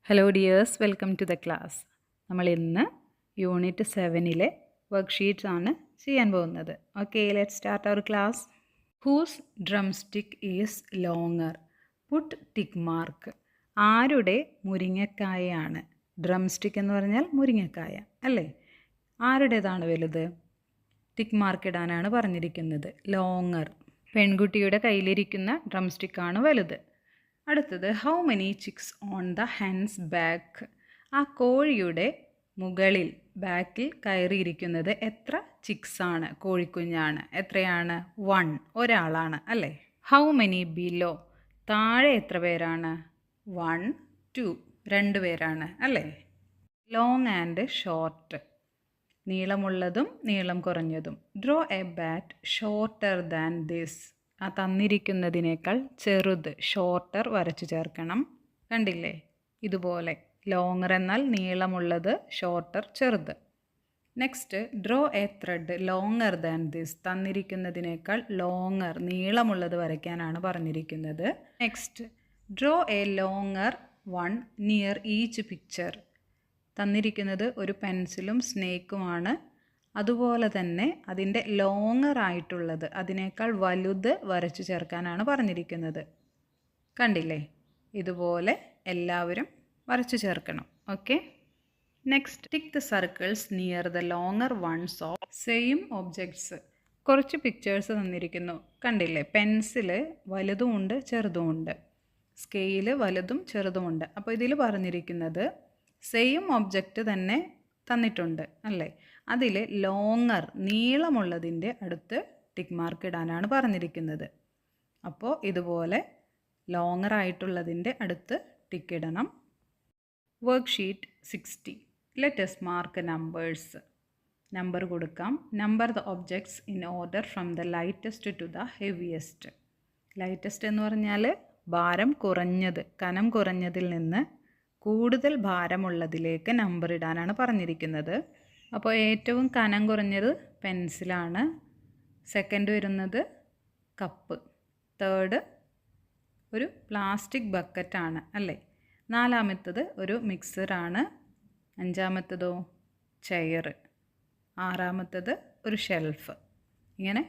Hello dears, welcome to the class. നമ്മൾ ഇന്ന് unit 7-ലെ വർക്ക്ഷീറ്റ്സ് ആണ് ചെയ്യാൻ പോകുന്നത്. Okay, let's start our class. Whose drum stick is longer? Put tick mark. ആരുടെ മുരിങ്ങക്കായാണ്? ഡ്രം സ്റ്റിക്ക് എന്ന് പറഞ്ഞാൽ മുരിങ്ങക്കായ അല്ലേ? ആരുടേതാണ് വലുത്? ടിക്ക് മാർക്ക് ഇടാനാണ് പറഞ്ഞിരിക്കുന്നത്. ലോങ്ങർ. പെൺകുട്ടിയുടെ കയ്യിലിരിക്കുന്ന ഡ്രം സ്റ്റിക്കാണ് വലുത്. അടുത്തത് how many chicks on the hence back? ആ കോഴിയുടെ മുകളിൽ ബാക്കിൽ കയറിയിരിക്കുന്നത് എത്ര ചിക്സാണ്? കോഴിക്കുഞ്ഞാണ്. എത്രയാണ്? 1, ഒരാളാണ് അല്ലേ? How many below? താഴെ എത്ര പേരാണ്? 1, 2, 2 പേരാണ് അല്ലേ? ലോങ് ആൻഡ് ഷോർട്ട്, നീളമുള്ളതും നീളം കുറഞ്ഞതും. Draw A bat shorter than this. ആ തന്നിരിക്കുന്നതിനേക്കാൾ ചെറുത്, ഷോർട്ടർ വരച്ചു ചേർക്കണം. കണ്ടില്ലേ? ഇതുപോലെ ലോങ്ങർ എന്നാൽ നീളമുള്ളത്, ഷോർട്ടർ ചെറുത്. Next, draw a thread longer than this. തന്നിരിക്കുന്നതിനേക്കാൾ ലോങ്ങർ, നീളമുള്ളത് വരയ്ക്കാനാണ് പറഞ്ഞിരിക്കുന്നത്. Next, draw a longer one near each picture. തന്നിരിക്കുന്നത് ഒരു പെൻസിലും സ്നേക്കുമാണ്. അതുപോലെ തന്നെ അതിൻ്റെ ലോങ്ങർ ആയിട്ടുള്ളത്, അതിനേക്കാൾ വലുത് വരച്ചു ചേർക്കാനാണ് പറഞ്ഞിരിക്കുന്നത്. കണ്ടില്ലേ? ഇതുപോലെ എല്ലാവരും വരച്ചു ചേർക്കണം. Okay. Next, tick the circles near the longer ones of same objects. കുറച്ച് പിക്ചേഴ്സ് തന്നിരിക്കുന്നു. കണ്ടില്ലേ? പെൻസില് വലുതുമുണ്ട് ചെറുതുമുണ്ട്, സ്കെയില് വലുതും ചെറുതുമുണ്ട്. അപ്പോൾ ഇതിൽ പറഞ്ഞിരിക്കുന്നത് സെയിം ഒബ്ജക്റ്റ് തന്നെ തന്നിട്ടുണ്ട് അല്ലേ? അതിൽ ലോങ്ങർ, നീളമുള്ളതിൻ്റെ അടുത്ത് ടിക്ക് മാർക്ക് ഇടാനാണ് പറഞ്ഞിരിക്കുന്നത്. അപ്പോൾ ഇതുപോലെ ലോങ്ങർ ആയിട്ടുള്ളതിൻ്റെ അടുത്ത് ടിക്ക് ഇടണം. Worksheet 60. Let us mark numbers. Number കൊടുക്കാം. Number the objects in order from the lightest to the heaviest. Lightest എന്ന് പറഞ്ഞാൽ ഭാരം കുറഞ്ഞത്, കനം കുറഞ്ഞതിൽ നിന്ന് കൂടുതൽ ഭാരമുള്ളതിലേക്ക് നമ്പർ ഇടാനാണ് പറഞ്ഞിരിക്കുന്നത്. അപ്പോൾ ഏറ്റവും കനം കുറഞ്ഞത് പെൻസിലാണ്. സെക്കൻഡ് വരുന്നത് കപ്പ്. തേർഡ് ഒരു പ്ലാസ്റ്റിക് ബക്കറ്റാണ് അല്ലേ? നാലാമത്തത് ഒരു മിക്സറാണ്. അഞ്ചാമത്തതോ ചെയർ. ആറാമത്തത് ഒരു ഷെൽഫ്. ഇങ്ങനെ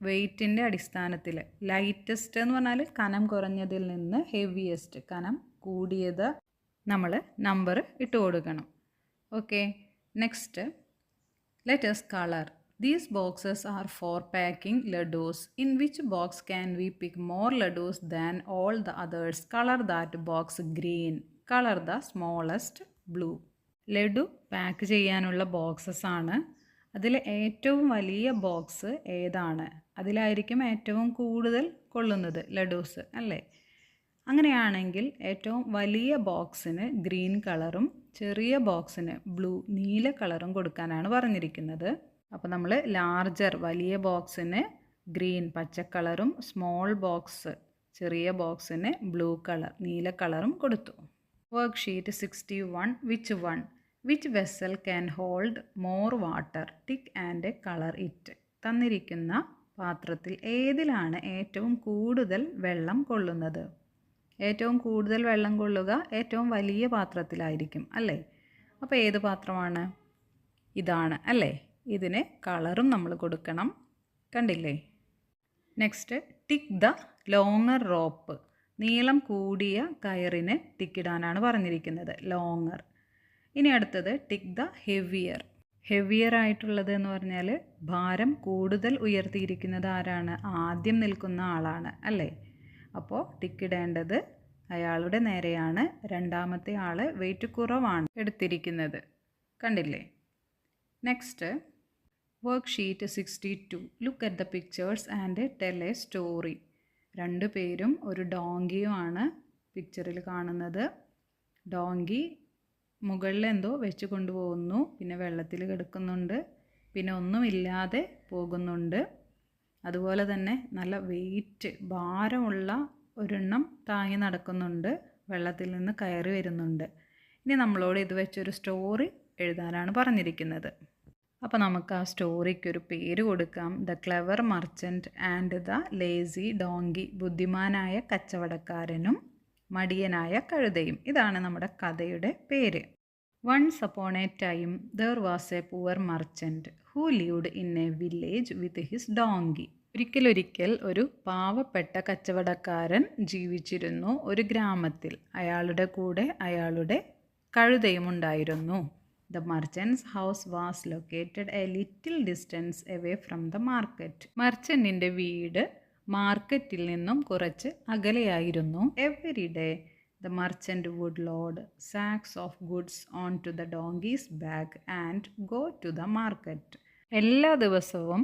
വെയ്റ്റിൻ്റെ അടിസ്ഥാനത്തിൽ ലൈറ്റസ്റ്റ് എന്ന് പറഞ്ഞാൽ കനം കുറഞ്ഞതിൽ നിന്ന് ഹെവിയസ്റ്റ്, കനം കൂടിയത് നമ്മൾ നമ്പർ ഇട്ട് കൊടുക്കണം. Okay. Next, let us color. These boxes are for packing ladoos. In which box can we pick more ladoos than all the others? Color that box green. Color the smallest blue. Laddu pack ചെയ്യാനുള്ള boxes ആണ്. അതിൽ ഏറ്റവും വലിയ box ഏതാണ്? അതിലായിരിക്കും ഏറ്റവും കൂടുതൽ കൊള്ളുന്നത് laddoos അല്ലേ? അങ്ങനെയാണെങ്കിൽ ഏറ്റവും വലിയ ബോക്സിന് ഗ്രീൻ കളറും ചെറിയ ബോക്സിന് ബ്ലൂ, നീല കളറും കൊടുക്കാനാണ് പറഞ്ഞിരിക്കുന്നത്. അപ്പോൾ നമ്മൾ ലാർജർ, വലിയ ബോക്സിന് ഗ്രീൻ, പച്ച കളറും, സ്മോൾ ബോക്സ്, ചെറിയ ബോക്സിന് ബ്ലൂ കളർ, നീല കളറും കൊടുത്തു. Worksheet 61. Which vessel can hold more water? Tick and colour it. തന്നിരിക്കുന്ന പാത്രത്തിൽ ഏതിലാണ് ഏറ്റവും കൂടുതൽ വെള്ളം കൊള്ളുന്നത്? ഏറ്റവും കൂടുതൽ വെള്ളം കൊള്ളുക ഏറ്റവും വലിയ പാത്രത്തിലായിരിക്കും അല്ലേ? അപ്പോൾ ഏത് പാത്രമാണ്? ഇതാണ് അല്ലേ? ഇതിന് കളറും നമ്മൾ കൊടുക്കണം. കണ്ടില്ലേ? Next, tick the longer rope. നീളം കൂടിയ കയറിന് ടിക്കിടാനാണ് പറഞ്ഞിരിക്കുന്നത്, ലോങ്ങർ. ഇനി അടുത്തത് ടിക്ക് ദ ഹെവിയർ. ഹെവിയർ ആയിട്ടുള്ളത് എന്ന് പറഞ്ഞാൽ ഭാരം കൂടുതൽ ഉയർത്തിയിരിക്കുന്നത് ആരാണ്? ആദ്യം നിൽക്കുന്ന ആളാണ് അല്ലേ? അപ്പോൾ ടിക്കിടേണ്ടത് അയാളുടെ നേരെയാണ്. രണ്ടാമത്തെ ആൾ വെയിറ്റ് കുറവാണ് എടുത്തിരിക്കുന്നത്. കണ്ടില്ലേ? Next, worksheet 62. Look at the pictures and tell A story. 2 പേരും ഒരു ഡോങ്കിയുമാണ് പിക്ചറിൽ കാണുന്നത്. ഡോങ്കി മുകളിൽ എന്തോ വെച്ച് കൊണ്ടുപോകുന്നു, പിന്നെ വെള്ളത്തിൽ കിടക്കുന്നുണ്ട്, പിന്നെ ഒന്നുമില്ലാതെ പോകുന്നുണ്ട്. അതുപോലെ തന്നെ നല്ല വെയിറ്റ്, ഭാരമുള്ള ഒരെണ്ണം താങ്ങി നടക്കുന്നുണ്ട്, വെള്ളത്തിൽ നിന്ന് കയറി വരുന്നുണ്ട്. ഇനി നമ്മളോട് ഇത് വെച്ചൊരു സ്റ്റോറി എഴുതാനാണ് പറഞ്ഞിരിക്കുന്നത്. അപ്പോൾ നമുക്ക് ആ സ്റ്റോറിക്കൊരു പേര് കൊടുക്കാം. The clever merchant and the lazy donkey. ബുദ്ധിമാനായ കച്ചവടക്കാരനും മടിയനായ കഴുതയും. ഇതാണ് നമ്മുടെ കഥയുടെ പേര്. Once upon a time there was a poor merchant who lived in a village with his donkey. ഒരിക്കൽ ഒരു പാവപ്പെട്ട കച്ചവടക്കാരൻ ജീവിച്ചിരുന്നു ഒരു ഗ്രാമത്തിൽ. അയാളുടെ കൂടെ അയാളുടെ കഴുതയും ഉണ്ടായിരുന്നു. The merchant's house was located a little distance away from the market. മർച്ചന്റിന്റെ വീട് മാർക്കറ്റിൽ നിന്നും കുറച്ച് അകലെയായിരുന്നു. Every day the merchant would load sacks of goods onto the donkey's back and go to the market. എല്ലാ ദിവസവും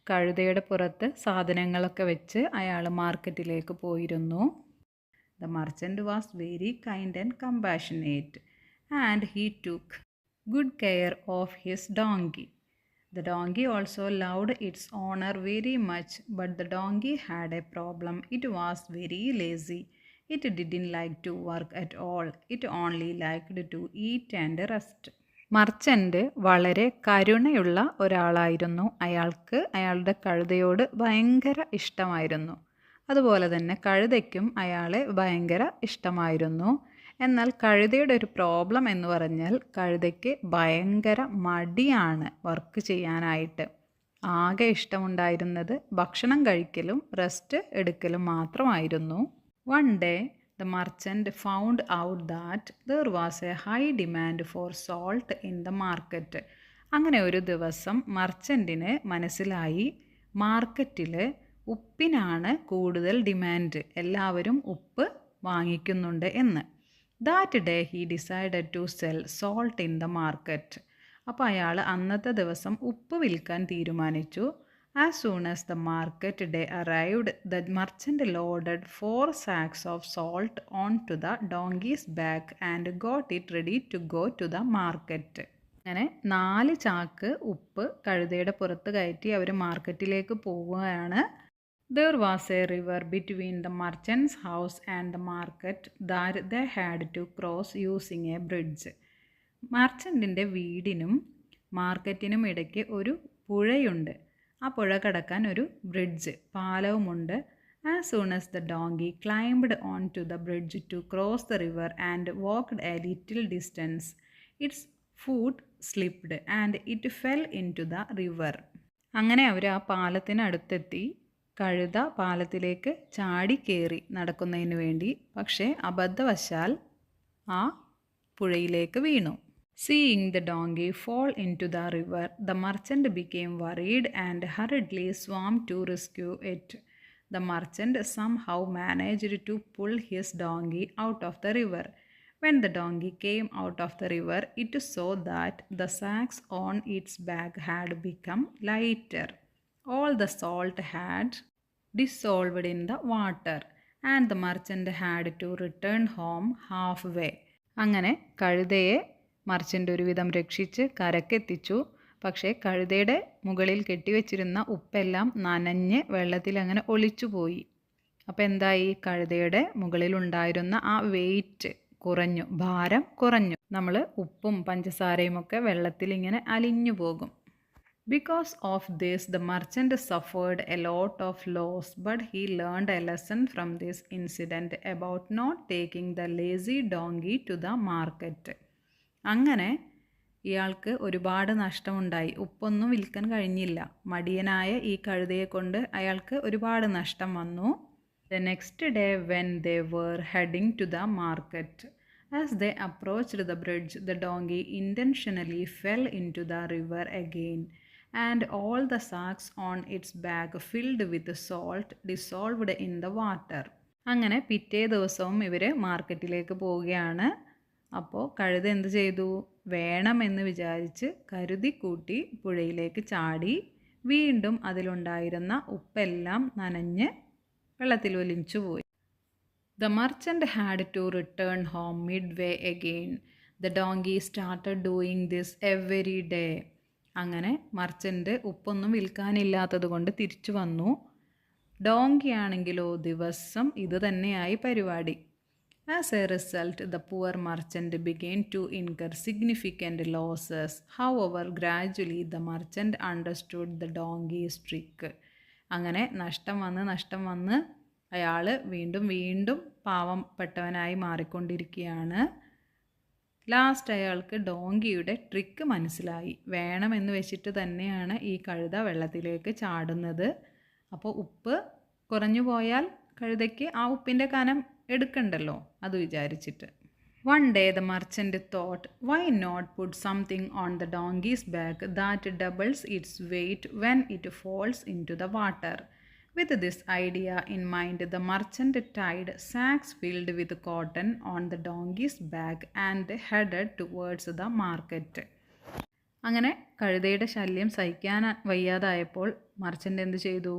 കഴുതയുടെ പുറത്ത് സാധനങ്ങളൊക്കെ വെച്ച് അയാൾ മാർക്കറ്റിലേക്ക് പോയിരുന്നു. The merchant was very kind and compassionate, and he took good care of his donkey. The donkey also loved its owner very much, but the donkey had a problem. It was very lazy. It didn't like to work at all. It only liked to eat and rest. Merchant വളരെ കരുണയുള്ള ഒരാളായിരുന്നു. അയാൾക്ക് അയാളുടെ കഴുതയോട് ഭയങ്കര ഇഷ്ടമായിരുന്നു. അതുപോലെ തന്നെ കഴുതയ്ക്കും അയാളെ ഭയങ്കര ഇഷ്ടമായിരുന്നു. എന്നാൽ കഴുതയുടെ ഒരു പ്രോബ്ലം എന്ന് പറഞ്ഞാൽ കഴുതയ്ക്ക് ഭയങ്കര മടിയാണ് വർക്ക് ചെയ്യാനായിട്ട്. ആകെ ഇഷ്ടമുണ്ടായിരുന്നത് ഭക്ഷണം കഴിക്കലും റെസ്റ്റ് എടുക്കലും മാത്രമായിരുന്നു. One day the merchant found out that there was a high demand for salt in the market. അങ്ങനെ ഒരു ദിവസം മർച്ചൻറ്റിന് മനസ്സിലായി മാർക്കറ്റിൽ ഉപ്പിനാണ് കൂടുതൽ ഡിമാൻഡ്, എല്ലാവരും ഉപ്പ് വാങ്ങിക്കുന്നുണ്ട് എന്ന്. That day he decided to sell salt in the market. അപ്പോൾ അയാൾ അന്നത്തെ ദിവസം ഉപ്പ് വിൽക്കാൻ തീരുമാനിച്ചു. As soon as the market day arrived, the merchant loaded 4 sacks of salt onto the donkey's back and got it ready to go to the market. അങ്ങനെ 4 ചാക്ക് ഉപ്പ് കഴുതയുടെ പുറത്ത് കയറ്റി അവർ മാർക്കറ്റിലേക്ക് പോവുകയാണ്. There was a river between the merchant's house and the market that they had to cross using a bridge. മർച്ചൻറ്റിൻ്റെ വീടിനും മാർക്കറ്റിനും ഇടയ്ക്ക് ഒരു പുഴയുണ്ട്. ആ പുഴ കടക്കാൻ ഒരു bridge, പാലവുമുണ്ട്. As soon as the donkey climbed onto the bridge to cross the river and walked a little distance, its foot slipped and it fell into the river. അങ്ങനെ അവർ ആ പാലത്തിനടുത്തെത്തി. കഴുത പാലത്തിലേക്ക് ചാടി കയറി നടക്കുന്നതിന് വേണ്ടി. പക്ഷേ അബദ്ധവശാൽ ആ പുഴയിലേക്ക് വീണു. Seeing the donkey fall into the river, the merchant became worried and hurriedly swam to rescue it. The merchant somehow managed to pull his donkey out of the river. When the donkey came out of the river, it saw that the sacks on its back had become lighter. All the salt had dissolved in the water, and the merchant had to return home halfway. അങ്ങനെ കഴുതയെ merchant ഒരുവിധം രക്ഷിച്ച് കരക്കെത്തിച്ചു. പക്ഷേ കഴുതയുടെ മുകളിൽ കെട്ടിവെച്ചിരുന്ന ഉപ്പെല്ലാം നനഞ്ഞ് വെള്ളത്തിൽ അങ്ങനെ ഒലിച്ചുപോയി. അപ്പോൾ എന്തായി, കഴുതയുടെ മുകളിലുണ്ടായിരുന്ന ആ വെയിറ്റ് കുറഞ്ഞു, ഭാരം കുറഞ്ഞു. നമ്മൾ ഉപ്പും പഞ്ചസാരയും ഒക്കെ വെള്ളത്തിൽ ഇങ്ങനെ അലിഞ്ഞു പോകും. Because of this, the merchant suffered a lot of loss, but he learned a lesson from this incident about not taking the lazy donkey to the market. അങ്ങനെ ഇയാൾക്ക് ഒരുപാട് നഷ്ടമുണ്ടായി. ഉപ്പൊന്നും വിൽക്കാൻ കഴിഞ്ഞില്ല. മടിയനായ ഈ കഴുതയെ കൊണ്ട് അയാൾക്ക് ഒരുപാട് നഷ്ടം വന്നു. The next day when they were heading to the market, as they approached the bridge, the donkey intentionally fell into the river again, and all the sacks on its back filled with salt dissolved in the water. അങ്ങനെ പിറ്റേ ദിവസവും ഇവർ മാർക്കറ്റിലേക്ക് പോവുകയാണ്. അപ്പോൾ കഴുത എന്ത് ചെയ്തു, വേണമെന്ന് വിചാരിച്ച് കരുതി കൂട്ടി പുഴയിലേക്ക് ചാടി. വീണ്ടും അതിലുണ്ടായിരുന്ന ഉപ്പെല്ലാം നനഞ്ഞ് വെള്ളത്തിൽ ഒലിച്ചു പോയി. The merchant had to return home midway again. The donkey started doing this every day. അങ്ങനെ മർച്ചൻ്റ് ഉപ്പൊന്നും വിൽക്കാനില്ലാത്തത് കൊണ്ട് തിരിച്ചു വന്നു. ഡോങ്കി ആണെങ്കിലോ ദിവസം ഇത് തന്നെയായി പരിപാടി. As a result, the poor merchant began to incur significant losses. However, gradually the merchant understood the donkey's trick. അങ്ങനെ നഷ്ടം വന്ന് അയാൾ വീണ്ടും വീണ്ടും പാവപ്പെട്ടവനായി മാറിക്കൊണ്ടിരിക്കുകയാണ്. ലാസ്റ്റ് അയാൾക്ക് ഡോങ്കിയുടെ ട്രിക്ക് മനസ്സിലായി. വേണമെന്ന് വെച്ചിട്ട് തന്നെയാണ് ഈ കഴുത വെള്ളത്തിലേക്ക് ചാടുന്നത്. അപ്പോൾ ഉപ്പ് കുറഞ്ഞു പോയാൽ കഴുതയ്ക്ക് ആ ഉപ്പിൻ്റെ കനം എടുക്കണ്ടല്ലോ, അത് വിചാരിച്ചിട്ട്. One day the merchant thought, why not put something on the donkey's back that doubles its weight when it falls into the water? With this idea in mind, the merchant tied sacks filled with cotton on the donkey's back and headed towards the market. അങ്ങനെ കഴുതയുടെ ശല്യം സഹിക്കാൻ വയ്യാതായപ്പോൾ merchant എന്ത് ചെയ്തു?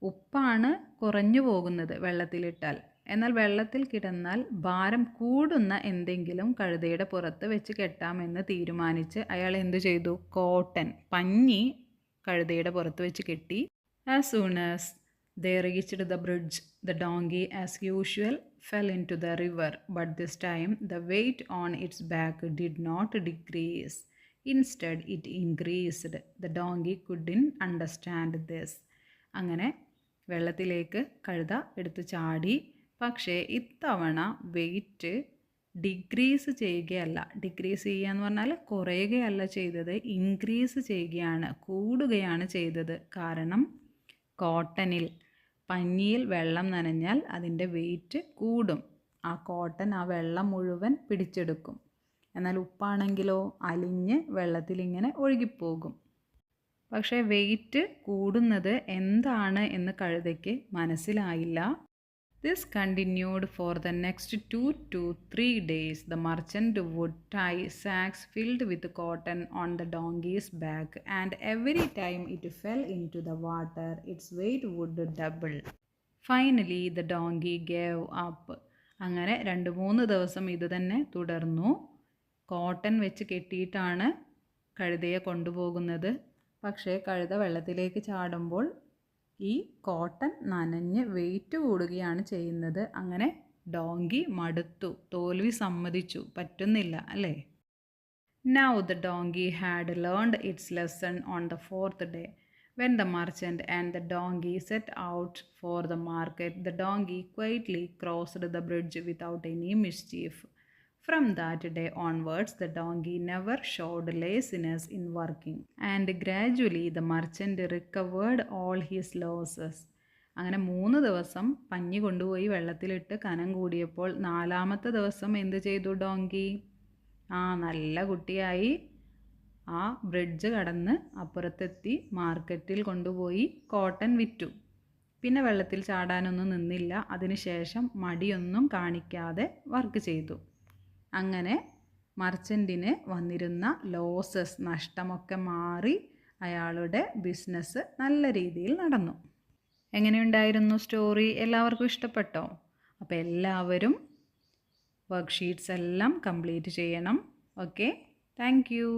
ഉപ്പാണ് കുറഞ്ഞു പോകുന്നത് വെള്ളത്തിലിട്ടാൽ. എന്നാൽ വെള്ളത്തിൽ കിടന്നാൽ ഭാരം കൂടുന്ന എന്തെങ്കിലും കഴുതയുടെ പുറത്ത് വെച്ച് കെട്ടാമെന്ന് തീരുമാനിച്ച് അയാൾ എന്തു ചെയ്തു? കോട്ടൺ, പഞ്ഞി കഴുതയുടെ പുറത്ത് വെച്ച് കെട്ടി. As soon as they reached the bridge, the donkey, as usual, fell into the river, but this time the weight on its back did not decrease. Instead, it increased. The donkey couldn't understand this. അങ്ങനെ വെള്ളത്തിലേക്ക് കഴുത എടുത്തു ചാടി. പക്ഷേ ഇത്തവണ wait decrease ചെയ്യുകയല്ല, decrease ചെയ്യുക എന്ന് പറഞ്ഞാൽ കുറയുകയല്ല ചെയ്തത്, ഇൻക്രീസ് ചെയ്യുകയാണ്, കൂടുകയാണ് ചെയ്തത്. കാരണം കോട്ടണിൽ, പഞ്ഞിയിൽ വെള്ളം നനഞ്ഞാൽ അതിൻ്റെ വെയിറ്റ് കൂടും. ആ കോട്ടൺ ആ വെള്ളം മുഴുവൻ പിടിച്ചെടുക്കും. എന്നാൽ ഉപ്പാണെങ്കിലോ അലിഞ്ഞ് വെള്ളത്തിലിങ്ങനെ ഒഴുകിപ്പോകും. പക്ഷേ വെയിറ്റ് കൂടുന്നത് എന്താണ് എന്ന് കഴുതയ്ക്ക് മനസ്സിലായില്ല. This continued for the next 2 to 3 days. The merchant would tie sacks filled with cotton on the donkey's back, and every time it fell into the water, its weight would double. Finally, the donkey gave up. അങ്ങനെ 2-3 ദിവസം ഇത് തന്നെ തുടർന്നു. Cotton വെച്ച് കെട്ടിയിട്ടാണ് കഴുതയെ കൊണ്ടുപോകുന്നത്. പക്ഷേ കഴുത വെള്ളത്തിലേക്ക് ചാടുമ്പോൾ ഈ കോട്ടൺ നനഞ്ഞ് വെയിറ്റ് കൂടുകയാണ് ചെയ്യുന്നത്. അങ്ങനെ ഡോങ്കി മടുത്തു, തോൽവി സമ്മതിച്ചു, പറ്റുന്നില്ല അല്ലേ? Now the donkey had learned its lesson on the 4th day. When the merchant and the donkey set out for the market, the donkey quietly crossed the bridge without any mischief. From that day onwards, the donkey never showed laziness in working, and gradually the merchant recovered all his losses. അങ്ങനെ 3 ദിവസം പഞ്ഞി കൊണ്ടുപോയി വെള്ളത്തിലിട്ട് കനം കൂടിയപ്പോൾ 4ാമത്തെ ദിവസം എന്ത് ചെയ്തു ഡോങ്കി? നല്ല കുട്ടിയായി ആ ബ്രിഡ്ജ് കടന്ന് അപ്പുറത്തെത്തി മാർക്കറ്റിൽ കൊണ്ടുപോയി കോട്ടൺ വിറ്റു. പിന്നെ വെള്ളത്തിൽ ചാടാനൊന്നും നിന്നില്ല. അതിനുശേഷം മടിയൊന്നും കാണിക്കാതെ വർക്ക് ചെയ്തു. അങ്ങനെ മർച്ചൻറ്റിന് വന്നിരുന്ന ലോസസ്, നഷ്ടമൊക്കെ മാറി അയാളുടെ ബിസിനസ് നല്ല രീതിയിൽ നടന്നു. എങ്ങനെയുണ്ടായിരുന്നു സ്റ്റോറി? എല്ലാവർക്കും ഇഷ്ടപ്പെട്ടോ? അപ്പോൾ എല്ലാവരും വർക്ക്ഷീറ്റ്സ് എല്ലാം കംപ്ലീറ്റ് ചെയ്യണം. Okay, thank you.